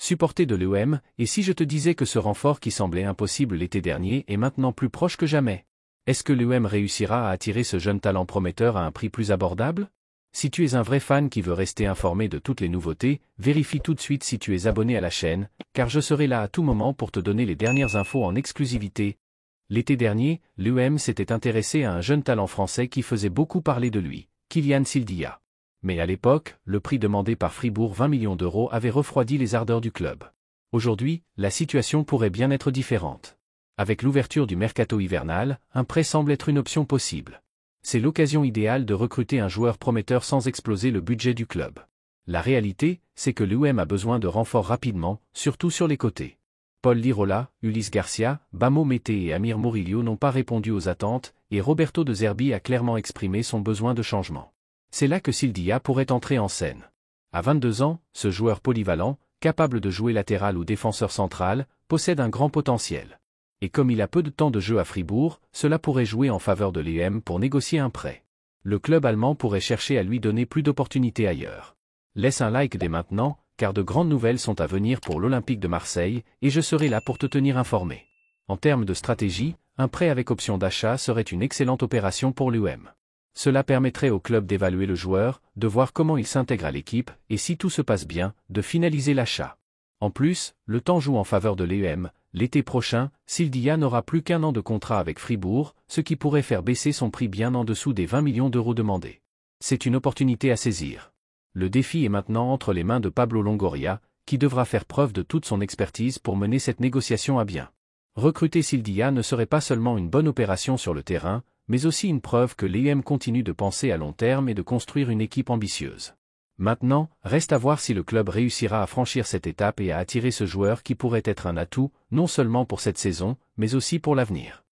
supporter de l'OM, et si je te disais que ce renfort qui semblait impossible l'été dernier est maintenant plus proche que jamais? Est-ce que l'OM réussira à attirer ce jeune talent prometteur à un prix plus abordable? Si tu es un vrai fan qui veut rester informé de toutes les nouveautés, vérifie tout de suite si tu es abonné à la chaîne, car je serai là à tout moment pour te donner les dernières infos en exclusivité. L'été dernier, l'OM s'était intéressé à un jeune talent français qui faisait beaucoup parler de lui, Kylian Sildia. Mais à l'époque, le prix demandé par Fribourg 20 millions d'euros avait refroidi les ardeurs du club. Aujourd'hui, la situation pourrait bien être différente. Avec l'ouverture du mercato hivernal, un prêt semble être une option possible. C'est l'occasion idéale de recruter un joueur prometteur sans exploser le budget du club. La réalité, c'est que l'OM a besoin de renforts rapidement, surtout sur les côtés. Paul Lirola, Ulysse Garcia, Bamo Mété et Amir Murillo n'ont pas répondu aux attentes, et Roberto De Zerbi a clairement exprimé son besoin de changement. C'est là que Sildia pourrait entrer en scène. À 22 ans, ce joueur polyvalent, capable de jouer latéral ou défenseur central, possède un grand potentiel. Et comme il a peu de temps de jeu à Fribourg, cela pourrait jouer en faveur de l'OM pour négocier un prêt. Le club allemand pourrait chercher à lui donner plus d'opportunités ailleurs. Laisse un like dès maintenant, car de grandes nouvelles sont à venir pour l'Olympique de Marseille, et je serai là pour te tenir informé. En termes de stratégie, un prêt avec option d'achat serait une excellente opération pour l'OM. Cela permettrait au club d'évaluer le joueur, de voir comment il s'intègre à l'équipe, et si tout se passe bien, de finaliser l'achat. En plus, le temps joue en faveur de l'OM. L'été prochain, Sildia n'aura plus qu'un an de contrat avec Fribourg, ce qui pourrait faire baisser son prix bien en dessous des 20 millions d'euros demandés. C'est une opportunité à saisir. Le défi est maintenant entre les mains de Pablo Longoria, qui devra faire preuve de toute son expertise pour mener cette négociation à bien. Recruter Sildia ne serait pas seulement une bonne opération sur le terrain, mais aussi une preuve que l'OM continue de penser à long terme et de construire une équipe ambitieuse. Maintenant, reste à voir si le club réussira à franchir cette étape et à attirer ce joueur qui pourrait être un atout, non seulement pour cette saison, mais aussi pour l'avenir.